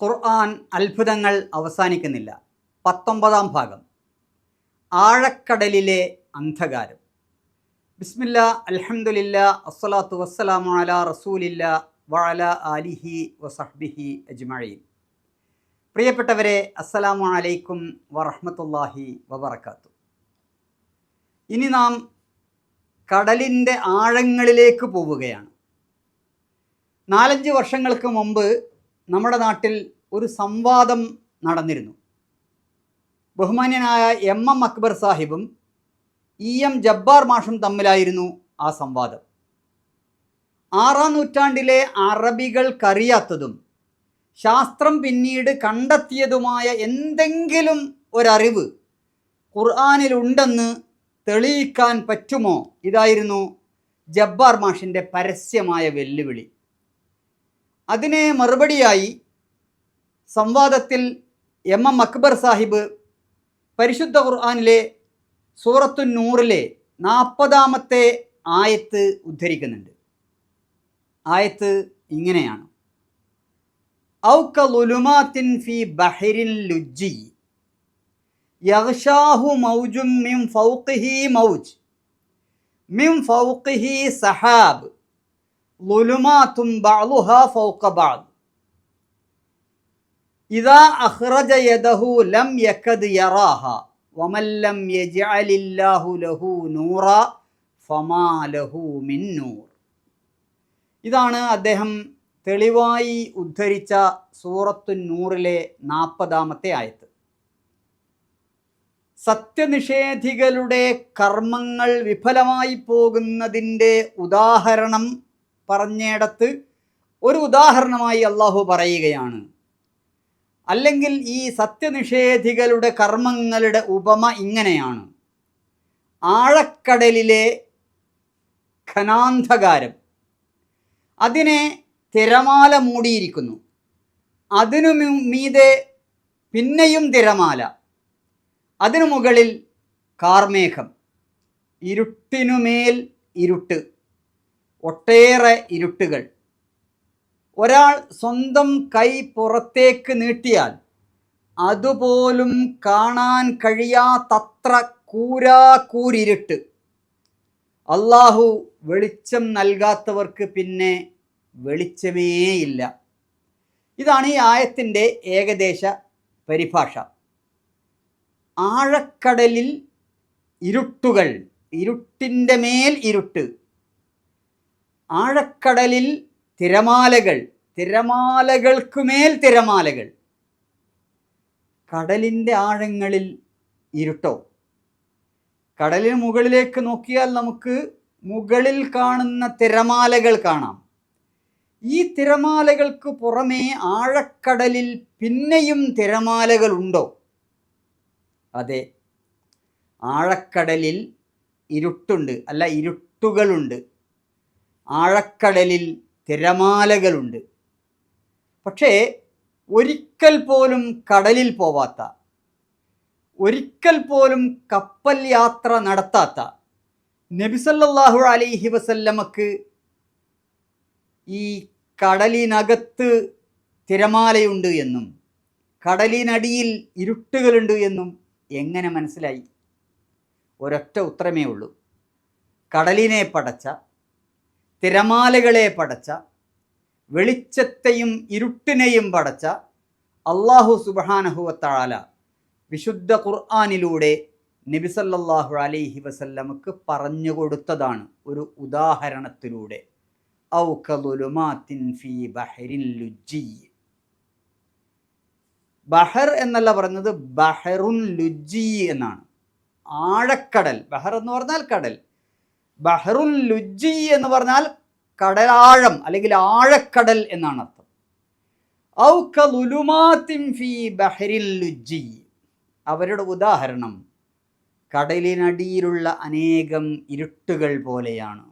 ഖുർആൻ അത്ഭുതങ്ങൾ അവസാനിക്കുന്നില്ല. 19-ാം ഭാഗം, ആഴക്കടലിലെ അന്ധകാരം. ബിസ്മില്ലാ, അൽഹംദുലില്ലാ, അസ്സലാത്തു വസ്സലാമു അലാ റസൂലില്ലാ വഅലാ ആലിഹി വസഹ്ബിഹി അജ്മഈൻ. പ്രിയപ്പെട്ടവരെ, അസ്സലാമു അലൈക്കും വറഹ്മത്തുള്ളാഹി വബറകാതുഹു. ഇനി നാം കടലിൻ്റെ ആഴങ്ങളിലേക്ക് പോവുകയാണ്. 4-5 വർഷങ്ങൾക്ക് മുമ്പ് നമ്മുടെ നാട്ടിൽ ഒരു സംവാദം നടന്നിരുന്നു. ബഹുമാന്യനായ എം അക്ബർ സാഹിബും EM ജബ്ബാർ മാഷും തമ്മിലായിരുന്നു ആ സംവാദം. 6-ാം നൂറ്റാണ്ടിലെ അറബികൾക്കറിയാത്തതും ശാസ്ത്രം പിന്നീട് കണ്ടെത്തിയതുമായ എന്തെങ്കിലും ഒരറിവ് ഖുർആനിലുണ്ടെന്ന് തെളിയിക്കാൻ പറ്റുമോ? ഇതായിരുന്നു ജബ്ബാർ മാഷിൻ്റെ പരസ്യമായ വെല്ലുവിളി. അതിനെ മറുപടിയായി സംവാദത്തിൽ എം അക്ബർ സാഹിബ് പരിശുദ്ധ ഖുർആനിലെ സൂറത്തു നൂറിലെ 40-ാമത്തെ ആയത്ത് ഉദ്ധരിക്കുന്നുണ്ട്. ആയത്ത് ഇങ്ങനെയാണ്: ഔ കളുലുമാത്തിൻ ഫീ ബഹരിൻ ലുജ്ജി യഗ്ശാഹു മൗജും മിൻ ഫൗഖിഹി മൗജ് മിൻ ഫൗഖിഹി സഹാബ് ളുലുമാത്തും ബഅ്ളുഹാ ഫൗഖ ബഅ്ദ് ഇദാ അഖ്റജ യദഹു ലം യകദ് യറാഹാ വമൻ ലം യജ്അലില്ലാഹു ലഹു നൂറാ ഫമാ ലഹു മിൻ നൂർ. ഇതാണ് അദ്ദേഹം തെളിവായി ഉദ്ധരിച്ച സൂറത്തു നൂറിലെ 40-ാമത്തെ ആയത്ത്. സത്യനിഷേധികളുടെ കർമ്മങ്ങൾ വിഫലമായി പോകുന്നതിൻ്റെ ഉദാഹരണം പറഞ്ഞിടത്ത് ഒരു ഉദാഹരണമായി അള്ളാഹു പറയുകയാണ്. അല്ലെങ്കിൽ ഈ സത്യനിഷേധികളുടെ കർമ്മങ്ങളുടെ ഉപമ ഇങ്ങനെയാണ്: ആഴക്കടലിലെ ഘനാന്ധകാരം, അതിനെ തിരമാല മൂടിയിരിക്കുന്നു, അതിനു മീതെ പിന്നെയും തിരമാല, അതിനു മുകളിൽ കാർമേഘം, ഇരുട്ടിനുമേൽ ഇരുട്ട്, ഒട്ടേറെ ഇരുട്ടുകൾ. ഒരാൾ സ്വന്തം കൈ പുറത്തേക്ക് നീട്ടിയാൽ അതുപോലും കാണാൻ കഴിയാത്തത്ര കൂരാക്കൂരിരുട്ട്. അള്ളാഹു വെളിച്ചം നൽകാത്തവർക്ക് പിന്നെ വെളിച്ചമേയില്ല. ഇതാണ് ഈ ആയത്തിൻ്റെ ഏകദേശ പരിഭാഷ. ആഴക്കടലിൽ ഇരുട്ടുകൾ, ഇരുട്ടിൻ്റെ മേൽ ഇരുട്ട്. ആഴക്കടലിൽ തിരമാലകൾ, തിരമാലകൾക്കുമേൽ തിരമാലകൾ. കടലിൻ്റെ ആഴങ്ങളിൽ ഇരുട്ടോ? കടലിന് മുകളിലേക്ക് നോക്കിയാൽ നമുക്ക് മുകളിൽ കാണുന്ന തിരമാലകൾ കാണാം. ഈ തിരമാലകൾക്ക് പുറമേ ആഴക്കടലിൽ പിന്നെയും തിരമാലകളുണ്ടോ? അതെ, ആഴക്കടലിൽ ഇരുട്ടുണ്ട്, അല്ല ഇരുട്ടുകളുണ്ട്. ആഴക്കടലിൽ തിരമാലകളുണ്ട്. പക്ഷേ ഒരിക്കൽ പോലും കടലിൽ പോവാത്ത, ഒരിക്കൽ പോലും കപ്പൽ യാത്ര നടത്താത്ത നബി സല്ലല്ലാഹു അലൈഹി വസല്ലമക്ക് ഈ കടലിനകത്ത് തിരമാലയുണ്ട് എന്നും കടലിനടിയിൽ ഇരുട്ടുകളുണ്ട് എന്നും എങ്ങനെ മനസ്സിലായി? ഒരൊറ്റ ഉത്തരമേ ഉള്ളൂ: കടലിനെ പടച്ച, തിരമാലകളെ പടച്ച, വെളിച്ചത്തെയും ഇരുട്ടിനെയും പടച്ച അല്ലാഹു സുബ്ഹാനഹു വ തആല വിശുദ്ധ ഖുർആനിലൂടെ നബി സല്ലല്ലാഹു അലൈഹി വസല്ലമക്ക് പറഞ്ഞു കൊടുത്തതാണ് ഒരു ഉദാഹരണത്തിലൂടെ. ഔ കളുലുമാത്തിൻ ഫീ ബഹരിൻ ലുജ്ജി. ബഹർ എന്നല്ല പറഞ്ഞത്, ബഹറുൻ ലുജ്ജി എന്നാണ്. ആഴക്കടൽ, ബഹർ എന്ന് പറഞ്ഞാൽ കടൽ, ബഹറുൽ ലുജ്ജി എന്ന് പറഞ്ഞാൽ കടലാഴം അല്ലെങ്കിൽ ആഴക്കടൽ എന്നാണ് അർത്ഥം. ഔ കളുലുമാത്തിൻ ഫീ ബഹരിൽ ലുജ്ജി. അവരുടെ ഉദാഹരണം കടലിനടിയിലുള്ള അനേകം ഇരുട്ടുകൾ പോലെയാണ്.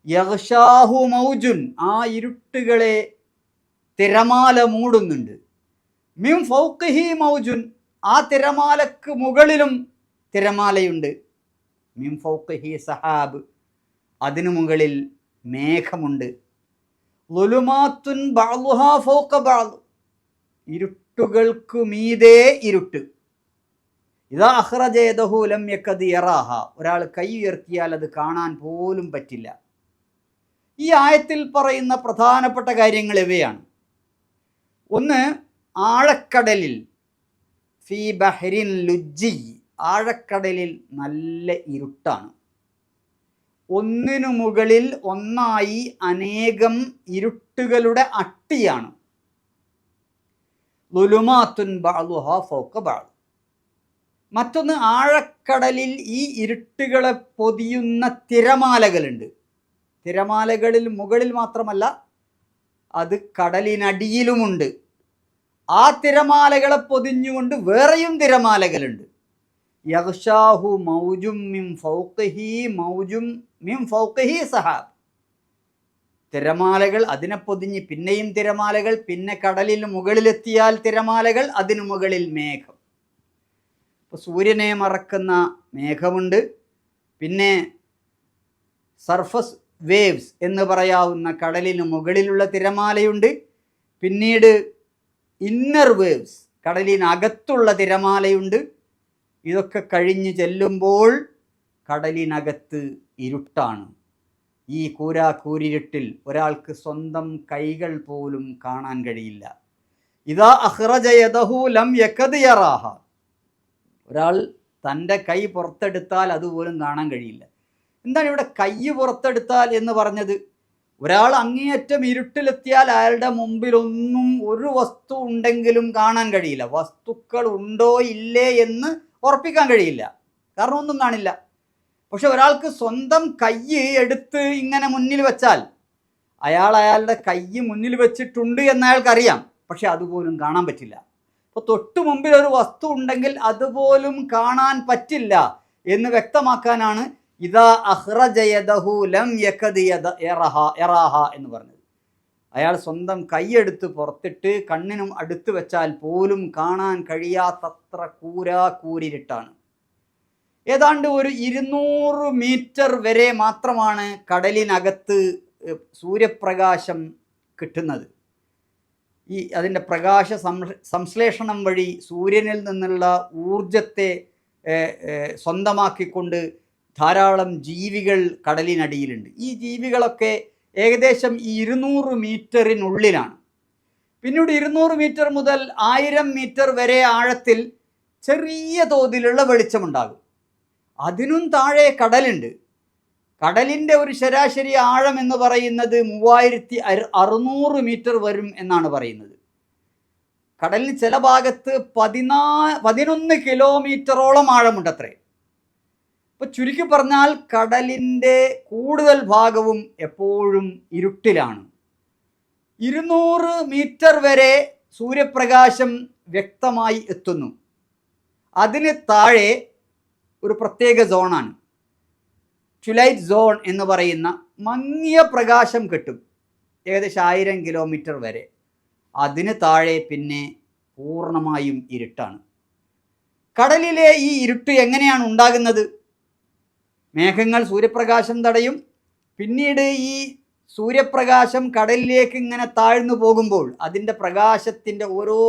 യഗ്ശാഹു മൗജുൻ, ആ ഇരുട്ടുകളെ തിരമാല മൂടുന്നുണ്ട്. മിൻ ഫൗഖിഹി മൗജുൻ, ആ തിരമാലക്ക് മുകളിലും തിരമാലയുണ്ട്. മിൻ ഫൗഖിഹി സഹാബ്, അതിനു മുകളിൽ മേഘമുണ്ട്. ളുലുമാത്തുൻ ബഅ്ളുഹാ ഫൗഖ ബഅ്ള്, ഇരുട്ടുകൾക്കു മീതേ ഇരുട്ട്. ഇദാ അഖ്റജ യദഹു ലം യകദ് യറാഹ, ഒരാൾ കൈ ഉയർത്തിയാൽ അത് കാണാൻ പോലും പറ്റില്ല. ഈ ആയത്തിൽ പറയുന്ന പ്രധാനപ്പെട്ട കാര്യങ്ങൾ ഇവയാണ്. ഒന്ന്, ആഴക്കടലിൽ ഫീ ബഹ്രിൻ ലുജ്ജി, ആഴക്കടലിൽ നല്ല ഇരുട്ടാണ്. ഒന്നിനു മുകളിൽ ഒന്നായി അനേകം ഇരുട്ടുകളുടെ അട്ടിയാണ്. ളുലുമാത്തുൻ ബഅ്ളുഹാ ഫൗക ബഅ്ള്. മറ്റൊന്ന്, ആഴക്കടലിൽ ഈ ഇരുട്ടുകളെ പൊതിയുന്ന തിരമാലകളുണ്ട്. തിരമാലകളിൽ മുകളിൽ മാത്രമല്ല, അത് കടലിനടിയിലുമുണ്ട്. ആ തിരമാലകളെ പൊതിഞ്ഞുകൊണ്ട് വേറെയും തിരമാലകളുണ്ട്. യഗ്ഷാഹു മൗജും മിൻ ഫൗഖിഹി മൗജും മിൻ ഫൗഖിഹി സഹാബ്. തിരമാലകൾ അതിനെ പൊതിഞ്ഞ് പിന്നെയും തിരമാലകൾ, പിന്നെ കടലിന് മുകളിലെത്തിയാൽ തിരമാലകൾ, അതിനു മുകളിൽ മേഘം. ഇപ്പോൾ സൂര്യനെ മറക്കുന്ന മേഘമുണ്ട്, പിന്നെ സർഫസ് വേവ്സ് എന്ന് പറയാവുന്ന കടലിന് മുകളിലുള്ള തിരമാലയുണ്ട്, പിന്നീട് ഇന്നർ വേവ്സ് കടലിനകത്തുള്ള തിരമാലയുണ്ട്. ഇതൊക്കെ കഴിഞ്ഞ് ചെല്ലുമ്പോൾ കടലിനകത്ത് ഇരുട്ടാണ്. ഈ കൂരിരുട്ടിൽ ഒരാൾക്ക് സ്വന്തം കൈകൾ പോലും കാണാൻ കഴിയില്ല. ഇദാ അഖ്റജ യദഹു ലം യകദ് യറാഹ, ഒരാൾ തൻ്റെ കൈ പുറത്തെടുത്താൽ അതുപോലും കാണാൻ കഴിയില്ല. എന്താണ് ഇവിടെ കൈ പുറത്തെടുത്താൽ എന്ന് പറഞ്ഞത്? ഒരാൾ അങ്ങേയറ്റം ഇരുട്ടിലെത്തിയാൽ അയാളുടെ മുമ്പിലൊന്നും ഒരു വസ്തു ഉണ്ടെങ്കിലും കാണാൻ കഴിയില്ല. വസ്തുക്കൾ ഉണ്ടോ ഇല്ലേ എന്ന് ഉറപ്പിക്കാൻ കഴിയില്ല, കാരണം ഒന്നും കാണില്ല. പക്ഷെ ഒരാൾക്ക് സ്വന്തം കൈ എടുത്ത് ഇങ്ങനെ മുന്നിൽ വെച്ചാൽ അയാളുടെ കൈ മുന്നിൽ വെച്ചിട്ടുണ്ട് എന്ന് അയാൾക്കറിയാം, പക്ഷെ അതുപോലും കാണാൻ പറ്റില്ല. അപ്പോൾ തൊട്ടു മുമ്പിൽ ഒരു വസ്തു ഉണ്ടെങ്കിൽ അതുപോലും കാണാൻ പറ്റില്ല എന്ന് വ്യക്തമാക്കാനാണ് ഇദാ അഖ്റജ യദഹു ലം യകദ് യറാഹ എന്ന് പറഞ്ഞത്. അയാൾ സ്വന്തം കൈയെടുത്ത് പുറത്തിട്ട് കണ്ണിനും അടുത്ത് വെച്ചാൽ പോലും കാണാൻ കഴിയാത്തത്ര കൂരിരുട്ടാണ്. ഏതാണ്ട് ഒരു 200 മീറ്റർ വരെ മാത്രമാണ് കടലിനകത്ത് സൂര്യപ്രകാശം കിട്ടുന്നത്. അതിൻ്റെ പ്രകാശ സംശ്ലേഷണം വഴി സൂര്യനിൽ നിന്നുള്ള ഊർജത്തെ സ്വന്തമാക്കിക്കൊണ്ട് ധാരാളം ജീവികൾ കടലിനടിയിലുണ്ട്. ഈ ജീവികളൊക്കെ ഏകദേശം 200 മീറ്ററിനുള്ളിലാണ്. പിന്നീട് 200 മീറ്റർ മുതൽ 1000 മീറ്റർ വരെ ആഴത്തിൽ ചെറിയ തോതിലുള്ള വെളിച്ചമുണ്ടാകും. അതിനും താഴെ കടലുണ്ട്. കടലിൻ്റെ ഒരു ശരാശരി ആഴം എന്ന് പറയുന്നത് 3600 മീറ്റർ വരും എന്നാണ് പറയുന്നത്. കടലിന് ചില ഭാഗത്ത് 11 കിലോമീറ്ററോളം ആഴമുണ്ടത്രേ. അപ്പോൾ ചുരുക്കി പറഞ്ഞാൽ കടലിൻ്റെ കൂടുതൽ ഭാഗവും എപ്പോഴും ഇരുട്ടിലാണ്. 200 മീറ്റർ വരെ സൂര്യപ്രകാശം വ്യക്തമായി എത്തുന്നു. അതിന് താഴെ ഒരു പ്രത്യേക സോണാണ്, ട്വിലൈറ്റ് സോൺ എന്ന് പറയുന്ന മങ്ങിയ പ്രകാശം കിട്ടും ഏകദേശം 1000 കിലോമീറ്റർ വരെ. അതിന് താഴെ പിന്നെ പൂർണ്ണമായും ഇരുട്ടാണ്. കടലിലെ ഈ ഇരുട്ട് എങ്ങനെയാണ് ഉണ്ടാകുന്നത്? മേഘങ്ങൾ സൂര്യപ്രകാശം തടയും. പിന്നീട് ഈ സൂര്യപ്രകാശം കടലിലേക്ക് ഇങ്ങനെ താഴ്ന്നു പോകുമ്പോൾ അതിൻ്റെ പ്രകാശത്തിൻ്റെ ഓരോ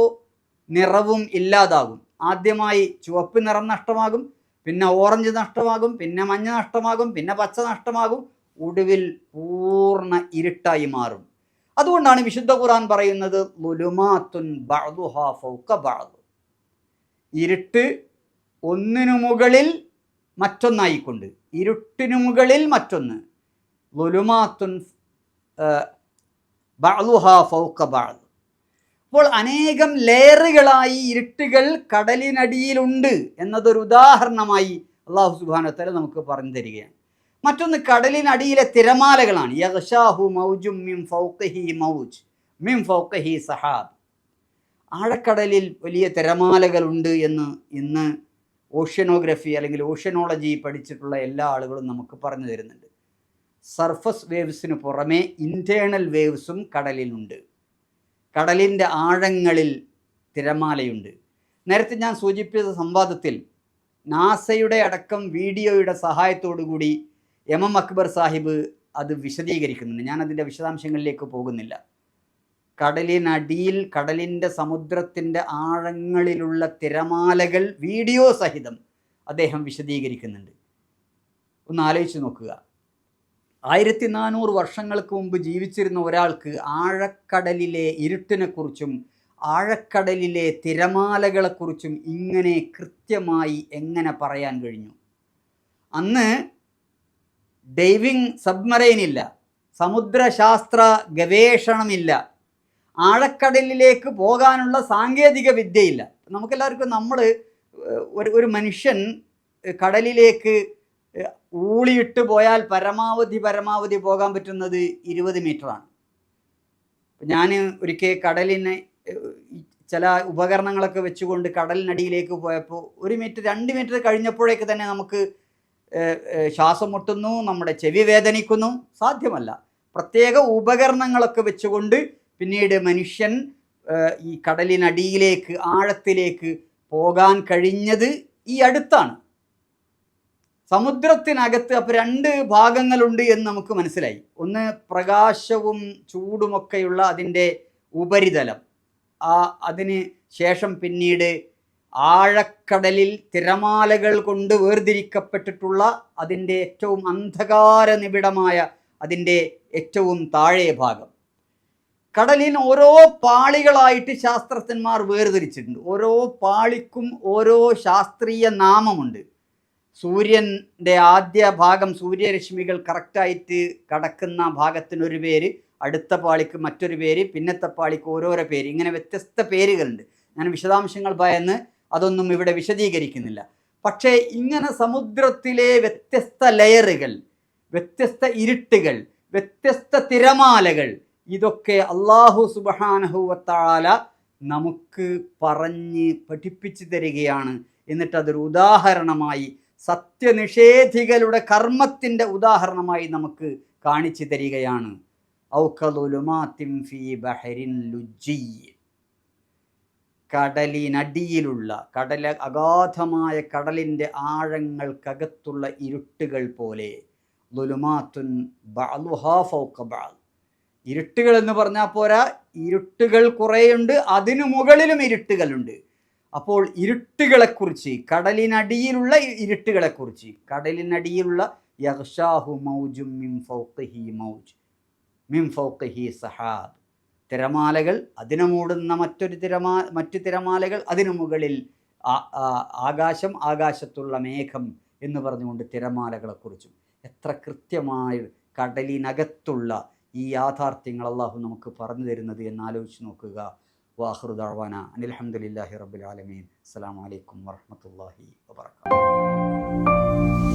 നിറവും ഇല്ലാതാകും. ആദ്യമായി ചുവപ്പ് നിറം നഷ്ടമാകും, പിന്നെ ഓറഞ്ച് നഷ്ടമാകും, പിന്നെ മഞ്ഞ നഷ്ടമാകും, പിന്നെ പച്ച നഷ്ടമാകും, ഒടുവിൽ പൂർണ്ണ ഇരുട്ടായി മാറും. അതുകൊണ്ടാണ് വിശുദ്ധ ഖുർആൻ പറയുന്നത് ളുലുമാത്തുൻ ബഅ്ദുഹാ ഫൗക ബഅ്ദ്. ഇരുട്ട് ഒന്നിനു മുകളിൽ മറ്റൊന്നായിക്കൊണ്ട്, ഇരുട്ടിനു മുകളിൽ മറ്റൊന്ന്. ളുലുമാത്തുൻ ബഅ്ദുഹാ ഫൗക ബഅ്ദ്. അപ്പോൾ അനേകം ലെയറുകളായി ഇരുട്ടുകൾ കടലിനടിയിലുണ്ട് എന്നതൊരു ഉദാഹരണമായി അല്ലാഹു സുബ്ഹാനഹു വ തആല നമുക്ക് പറഞ്ഞു തരികയാണ്. മറ്റൊന്ന് കടലിനടിയിലെ തിരമാലകളാണ്. യഗ്ഷാഹു മൗജും മിൻ ഫൗഖിഹി മൗജ് മിൻ ഫൗഖിഹി സഹാബ്. ആഴക്കടലിൽ വലിയ തിരമാലകളുണ്ട് എന്ന് ഇന്ന് ഓഷ്യനോഗ്രഫി അല്ലെങ്കിൽ ഓഷ്യനോളജി പഠിച്ചിട്ടുള്ള എല്ലാ ആളുകളും നമുക്ക് പറഞ്ഞു തരുന്നുണ്ട്. സർഫസ് വേവ്സിന് പുറമെ ഇൻറ്റേർണൽ വേവ്സും കടലിലുണ്ട്. കടലിൻ്റെ ആഴങ്ങളിൽ തിരമാലയുണ്ട്. നേരത്തെ ഞാൻ സൂചിപ്പിച്ച സംവാദത്തിൽ നാസയുടെ അടക്കം വീഡിയോയുടെ സഹായത്തോടു കൂടി എം അക്ബർ സാഹിബ് അത് വിശദീകരിക്കുന്നുണ്ട്. ഞാൻ അതിൻ്റെ വിശദാംശങ്ങളിലേക്ക് പോകുന്നില്ല. കടലിനടിയിൽ, കടലിൻ്റെ സമുദ്രത്തിൻ്റെ ആഴങ്ങളിലുള്ള തിരമാലകൾ വീഡിയോ സഹിതം അദ്ദേഹം വിശദീകരിക്കുന്നുണ്ട്. ഒന്ന് ആലോചിച്ച് നോക്കുക. 1400 വർഷങ്ങൾക്ക് മുമ്പ് ജീവിച്ചിരുന്ന ഒരാൾക്ക് ആഴക്കടലിലെ ഇരുട്ടിനെക്കുറിച്ചും ആഴക്കടലിലെ തിരമാലകളെക്കുറിച്ചും ഇങ്ങനെ കൃത്യമായി എങ്ങനെ പറയാൻ കഴിഞ്ഞു? അന്ന് ഡൈവിംഗ് സബ്മറൈനില്ല, സമുദ്രശാസ്ത്ര ഗവേഷണമില്ല, ആഴക്കടലിലേക്ക് പോകാനുള്ള സാങ്കേതിക വിദ്യയില്ല. നമുക്കെല്ലാവർക്കും ഒരു മനുഷ്യൻ കടലിലേക്ക് ഊളിയിട്ട് പോയാൽ പരമാവധി പോകാൻ പറ്റുന്നത് 20 മീറ്ററാണ്. ഞാൻ ഒരിക്കൽ കടലിനെ ചില ഉപകരണങ്ങളൊക്കെ വെച്ചുകൊണ്ട് കടലിനടിയിലേക്ക് പോയപ്പോൾ 1 മീറ്റർ 2 മീറ്റർ കഴിഞ്ഞപ്പോഴേക്ക് തന്നെ നമുക്ക് ശ്വാസം മുട്ടുന്നു, നമ്മുടെ ചെവി വേദനിക്കുന്നു. സാധ്യമല്ല. പ്രത്യേക ഉപകരണങ്ങളൊക്കെ വെച്ചുകൊണ്ട് പിന്നീട് മനുഷ്യൻ ഈ കടലിനടിയിലേക്ക്, ആഴത്തിലേക്ക് പോകാൻ കഴിഞ്ഞത് ഈ അടുത്താണ്. സമുദ്രത്തിനകത്ത് അപ്പോൾ 2 ഭാഗങ്ങളുണ്ട് എന്ന് നമുക്ക് മനസ്സിലായി. ഒന്ന് പ്രകാശവും ചൂടുമൊക്കെയുള്ള അതിൻ്റെ ഉപരിതലം, അതിന് ശേഷം പിന്നീട് ആഴക്കടലിൽ തിരമാലകൾ കൊണ്ട് വേർതിരിക്കപ്പെട്ടിട്ടുള്ള അതിൻ്റെ ഏറ്റവും അന്ധകാര നിബിഡമായ അതിൻ്റെ ഏറ്റവും താഴെ ഭാഗം. കടലിന് ഓരോ പാളികളായിട്ട് ശാസ്ത്രജ്ഞന്മാർ വേർതിരിച്ചിട്ടുണ്ട്. ഓരോ പാളിക്കും ഓരോ ശാസ്ത്രീയ നാമമുണ്ട്. സൂര്യൻ്റെ ആദ്യ ഭാഗം, സൂര്യരശ്മികൾ കറക്റ്റായിട്ട് കടക്കുന്ന ഭാഗത്തിനൊരു പേര്, അടുത്ത പാളിക്ക് മറ്റൊരു പേര്, പിന്നത്തെ പാളിക്ക് ഓരോരോ പേര്, ഇങ്ങനെ വ്യത്യസ്ത പേരുകളുണ്ട്. ഞാൻ വിശദാംശങ്ങൾ ഭയന്ന് അതൊന്നും ഇവിടെ വിശദീകരിക്കുന്നില്ല. പക്ഷേ ഇങ്ങനെ സമുദ്രത്തിലെ വ്യത്യസ്ത ലെയറുകൾ, വ്യത്യസ്ത ഇരുട്ടുകൾ, വ്യത്യസ്ത തിരമാലകൾ, ഇതൊക്കെ അല്ലാഹു സുബ്ഹാനഹു വ തആല നമുക്ക് പറഞ്ഞ് പഠിപ്പിച്ചു തരികയാണ്. എന്നിട്ട് അതൊരു ഉദാഹരണമായി, സത്യനിഷേധികളുടെ കർമ്മത്തിൻ്റെ ഉദാഹരണമായി നമുക്ക് കാണിച്ചു തരികയാണ്. ഔകലുലുമാത്തിൻ ഫീ ബഹരിൻ ലുജ്ജി, കടലിനടിയിലുള്ള, അഗാധമായ കടലിൻ്റെ ആഴങ്ങൾക്കകത്തുള്ള ഇരുട്ടുകൾ പോലെ. ളുലുമാത്തുൻ ബഅ്ലുഹാ ഫൗക ബഅ്ൽ, ഇരുട്ടുകൾ എന്ന് പറഞ്ഞാൽ പോരാ, ഇരുട്ടുകൾ കുറേയുണ്ട്, അതിനു മുകളിലും ഇരുട്ടുകളുണ്ട്. അപ്പോൾ ഇരുട്ടുകളെക്കുറിച്ച്, കടലിനടിയിലുള്ള ഇരുട്ടുകളെക്കുറിച്ച്, കടലിനടിയിലുള്ള യഗ്ഷാഹു മൗജും മിൻ ഫൗഖിഹി മൗജ് മിൻ ഫൗഖിഹി സഹാബ്, തിരമാലകൾ, അതിനെ മൂടുന്ന മറ്റു തിരമാലകൾ, അതിനു മുകളിൽ ആകാശം, ആകാശത്തുള്ള മേഘം എന്ന് പറഞ്ഞുകൊണ്ട് തിരമാലകളെക്കുറിച്ചും. എത്ര കൃത്യമായി കടലിനകത്തുള്ള ഈ യാഥാർത്ഥ്യങ്ങൾ അല്ലാഹു നമുക്ക് പറഞ്ഞു തരുന്നത് എന്ന് ആലോചിച്ച് നോക്കുക. വാഖിറു ദഅ്വാന അനിൽ ഹംദുലില്ലാഹി റബ്ബിൽ ആലമീൻ. അസ്സലാമു അലൈക്കും വറഹ്മത്തുള്ളാഹി വബറകാതുഹു.